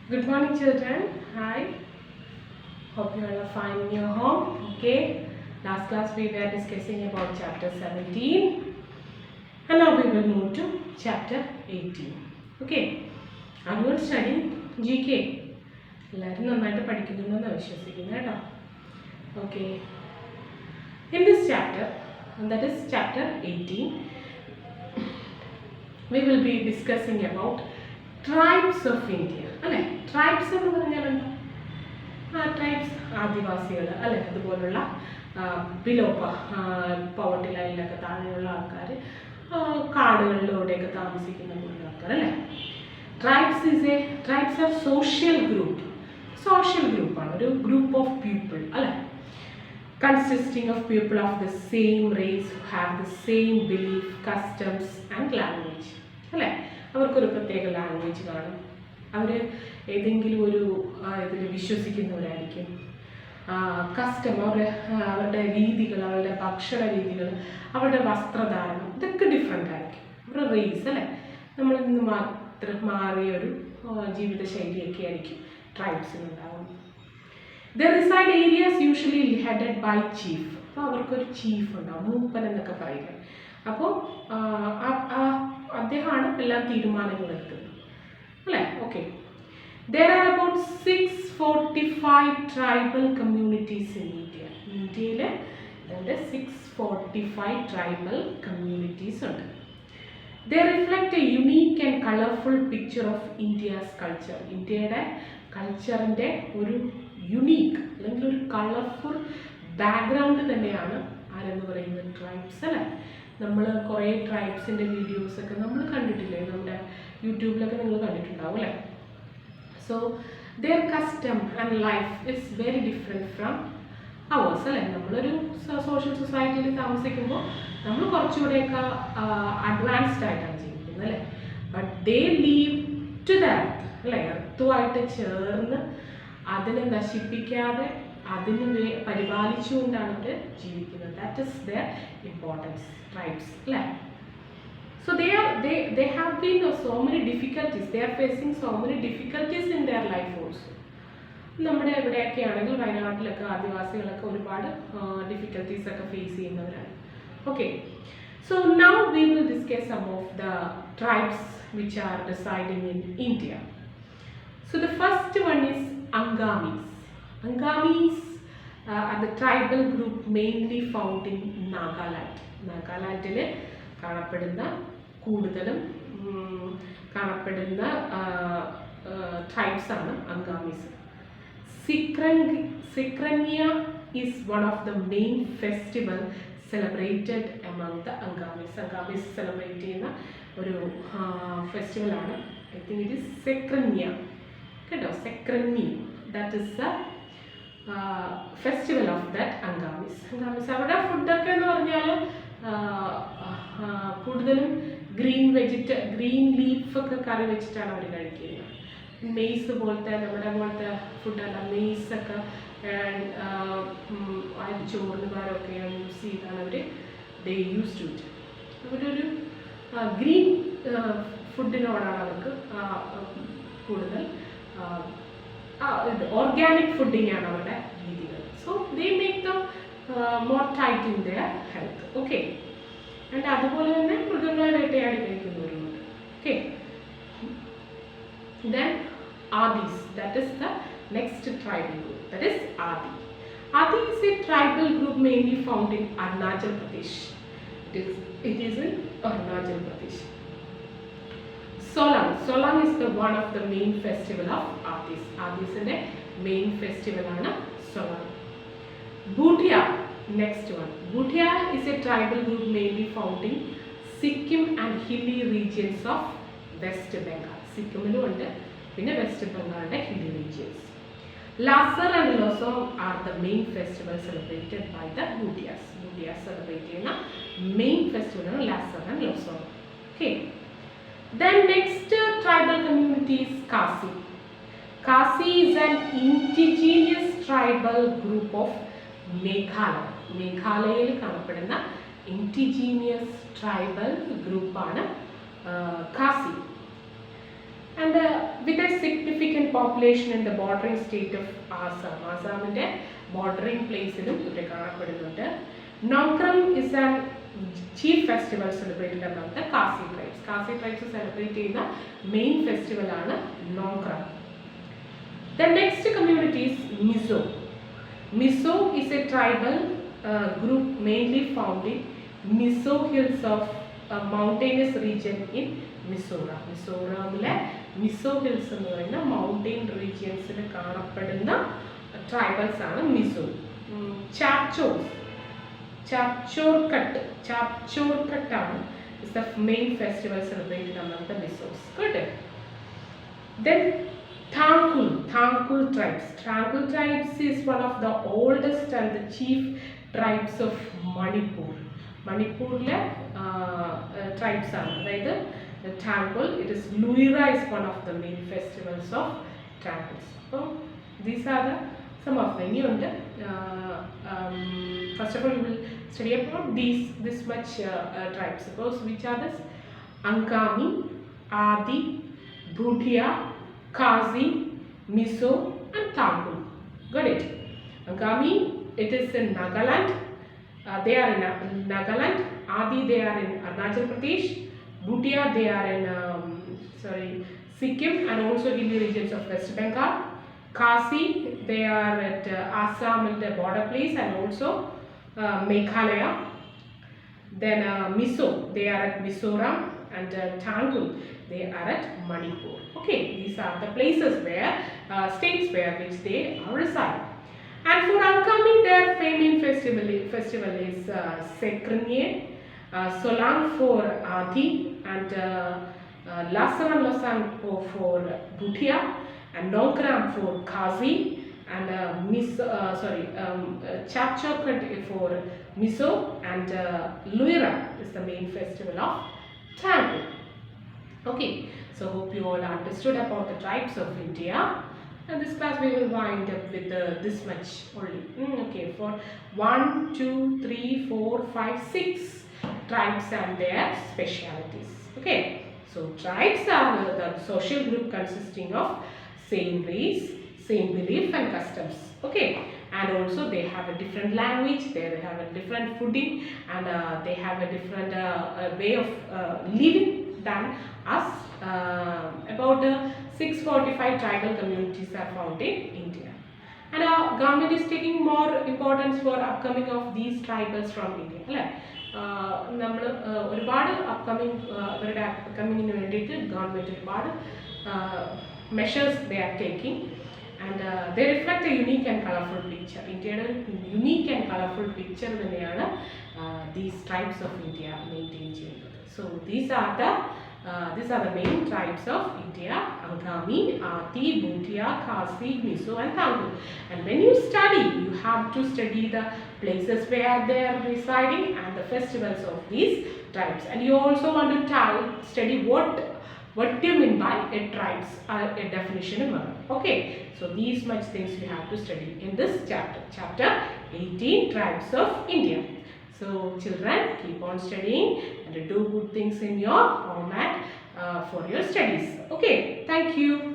Good morning, children. Hi. Hope you all are fine in your home. Okay. Last class we were discussing about chapter 17, and now we will move to chapter 18. Okay. Are you all studying GK? എല്ലാവരും നന്നായിട്ട് പഠിക്കുന്നുണ്ടെന്ന് വിശ്വസിക്കുന്നു കേട്ടോ. Okay. In this chapter, and that is chapter 18, we will be discussing about tribes of India. അല്ലേ, tribes എന്ന് പറഞ്ഞാൽ എന്താ? Tribes ആദിവാസികൾ അല്ലേ, അതുപോലുള്ള ബിലോ പവർട്ടി ലൈനിലൊക്കെ താഴെയുള്ള ആൾക്കാർ, കാടുകളിലൂടെയൊക്കെ താമസിക്കുന്ന കൂടുതൽ ആൾക്കാർ അല്ലേ. ട്രൈബ്സ് ആർ സോഷ്യൽ ഗ്രൂപ്പാണ്, ഒരു ഗ്രൂപ്പ് ഓഫ് പീപ്പിൾ അല്ലേ, consisting of people of the same race who have the same belief, customs and language അല്ലേ. അവർക്കൊരു പ്രത്യേക ലാംഗ്വേജ് കാണും, അവർ ഏതെങ്കിലും ഒരു ഇതിൽ വിശ്വസിക്കുന്നവരായിരിക്കും. കസ്റ്റം, അവരുടെ രീതികൾ, അവരുടെ ഭക്ഷണ രീതികൾ, അവരുടെ വസ്ത്രധാരണം, ഇതൊക്കെ ഡിഫറെൻ്റ് ആയിരിക്കും. അവരുടെ റേസ് അല്ലേ, നമ്മളിൽ നിന്ന് മാറിയൊരു ജീവിതശൈലിയൊക്കെ ആയിരിക്കും ട്രൈബ്സിനുണ്ടാകുന്നത്. They reside areas usually headed by chief. അപ്പോൾ അവർക്കൊരു ചീഫ് ഉണ്ടാവും, മൂപ്പൻ എന്നൊക്കെ പറയുക. അപ്പോൾ അദ്ദേഹമാണ് എല്ലാ തീരുമാനങ്ങളും എടുക്കുന്നത് അല്ലേ. Okay. There are about 645 tribal communities in India. ഇന്ത്യയിൽ 645 tribal communities ഉണ്ട്. They reflect a unique and colorful picture of India's culture. ഇന്ത്യയുടെ കൾച്ചറിൻ്റെ ഒരു യുണീക്ക് അല്ലെങ്കിൽ ഒരു കളർഫുൾ ബാക്ക്ഗ്രൗണ്ട് തന്നെയാണ് ആരെന്ന് പറയുന്നത് ട്രൈബ്സ് അല്ലേ. നമ്മൾ കുറേ ട്രൈബ്സിൻ്റെ വീഡിയോസൊക്കെ നമ്മൾ കണ്ടിട്ടില്ലേ, നമ്മുടെ യൂട്യൂബിലൊക്കെ നിങ്ങൾ കണ്ടിട്ടുണ്ടാവും അല്ലേ. So their custom and life is very different from ours അല്ലേ. നമ്മളൊരു സോഷ്യൽ സൊസൈറ്റിയിൽ താമസിക്കുമ്പോൾ നമ്മൾ കുറച്ചുകൂടെയൊക്കെ അഡ്വാൻസ്ഡ് ആയിട്ടാണ് ജീവിക്കുന്നത് അല്ലേ. But they live to the earth അല്ലേ, എർത്തുമായിട്ട് ചേർന്ന് അതിനെ നശിപ്പിക്കാതെ അതിനെ പരിപാലിച്ചുകൊണ്ടാണ് അവർ ജീവിക്കുന്നത്. That is their importance, tribes അല്ലേ. So they have been so many difficulties, they are facing so many difficulties in their life also. നമ്മുടെ എവിടെയൊക്കെ ആണെങ്കിൽ വയനാട്ടിലൊക്കെ ആദിവാസികളൊക്കെ ഒരുപാട് ഡിഫിക്കൽട്ടീസ് ഒക്കെ ഫേസ് ചെയ്യുന്നവരാണ്. Okay. So now we will discuss some of the tribes which are residing in India. So the first one is Angamis. Angamis are the tribal group mainly found in Nagaland. നാഗാലാൻഡിൽ കാണപ്പെടുന്ന കൂടുതലും കാണപ്പെടുന്ന tribes ആണ് Angamis. Sekrenyi is one of the main festival celebrated among the Angamis. Angamis celebrate ചെയ്യുന്ന ഒരു ഫെസ്റ്റിവലാണ്, I think it is Sekrenyi കേട്ടോ, Sekrenyi. That is the festival of that Angamis. അവരുടെ ഫുഡൊക്കെ എന്ന് പറഞ്ഞാൽ കൂടുതലും ഗ്രീൻ ലീഫൊക്കെ കറി വെച്ചിട്ടാണ് അവർ കഴിക്കുന്നത്. മെയ്സ് പോലത്തെ നമ്മുടെ പോലത്തെ ഫുഡല്ല, മെയ്സൊക്കെ ചോറിന് പകരമൊക്കെയാണ് യൂസ് ചെയ്താണ് അവർ യൂസ് ടു ഇറ്റ്. അവരൊരു ഗ്രീൻ ഫുഡിനോടാണ് അവർക്ക് കൂടുതൽ ഓർഗാനിക് ഫുഡിങ് ആണ് അവരുടെ രീതികൾ. So they make them more tight in their health. Okay. And അതുപോലെ തന്നെ മൃഗങ്ങളെ വേട്ടയാടി കഴിക്കുന്നവരുമുണ്ട്. Okay. Then Adis, that is the next tribal group, that is Adi. Adi is a tribal group mainly found in Arunachal Pradesh. It is in Arunachal Pradesh. Solang is the one of the main festival of Adis. Adis's main festival ആണ് Solang. Bhutia, next one. Bhutia is a tribal group mainly found in Sikkim and hilly regions of West Bengal. സിക്കിമിലും ഉണ്ട്, പിന്നെ west ബംഗാളിന്റെ hilly regions. Lasar and Losong are the main festivals celebrated by the Bhutias. Bhutias celebrate ചെയ്യുന്ന main festival ആണ് Lasar and Losong. Okay. Then next tribal community is Khasi. Khasi is an indigenous tribal group of Meghalaya. മേഘാലയയിൽ കാണപ്പെടുന്ന indigenous tribal group ആണ് Khasi. And with a significant population in the bordering state of Assam. Assaminte bordering place ilum ivare kaanapadunnuണ്ട്. Nongkram is a chief festival celebrated among the Khasi tribes. Khasi tribes celebrate ചെയ്യുന്ന main festival ആണ് Nongkram. The next community is Mizo. Mizo is a tribal group mainly found in Mizo hills of a mountainous region in Mizoram. മിസോറാമിലെ Mizo hills എന്ന് പറയുന്ന mountain റീജിയൻസിൽ കാണപ്പെടുന്ന tribals ആണ് Mizo. ചാപ്ചോർക്കട്ടാണ് is the main festival celebrated among the Mizos. Good. Then Thankul tribes. Thankul tribes is one of the oldest and the chief tribes of Manipur. Manipurle tribes are അതായത് Thankul. It is Luira is one of the main festivals of Thankuls. So these are the some of the new. First of all, we will study about this much tribes. Suppose which are this? Angami, Adi, Bhutia, Kazi, Mizo, and Thankul. Got it? Angami, it is in Nagaland. They are in Nagaland. Adi, they are in Arunachal Pradesh. Bhutia, they are in Sikkim and also hilly regions of West Bengal. Kasi, they are at Assam and the border place and also Meghalaya. Then Mizo, they are at Mizoram, and Thankul, they are at Manipur. Okay, these are the places where states where which they reside. And for upcoming their famous festival is Sekrenye, Solang for Adi, and Lasaran Losang for Bhutia, and Nongkram for Kazi, and Chapchokat for Mizo, and Luira is the main festival of Thankul. Okay, so hope you all understood about the tribes of India. And this class we will wind up with this much only. Okay, for 1, 2, 3, 4, 5, 6 tribes and their specialities. Okay, so tribes are the social group consisting of same race, same belief and customs. Okay, and also they have a different language, they have a different fooding, and they have a different way of living than us. About 645 tribal communities are found in India, and our government is taking more importance for upcoming of these tribals from India. നമ്മൾ ഒരുപാട് അവരുടെ അപ്കമിങ്ങിന് വേണ്ടിയിട്ട് government ഒരുപാട് measures they are taking, and they reflect a unique and colourful picture. ഇന്ത്യയുടെ unique and colourful picture തന്നെയാണ് these tribes of India maintain ചെയ്യുന്നത്. So these are the main tribes of India: Angami, Adi, Bhutia, Khasi, Mizo, and Thankul. And when you study, you have to study the places where they are residing and the festivals of these tribes. And you also want to study what do you mean by a tribes, a definition. Okay, so these much things you have to study in this chapter 18, Tribes of India. So children, keep on studying and do good things in your format for your studies. Okay, thank you.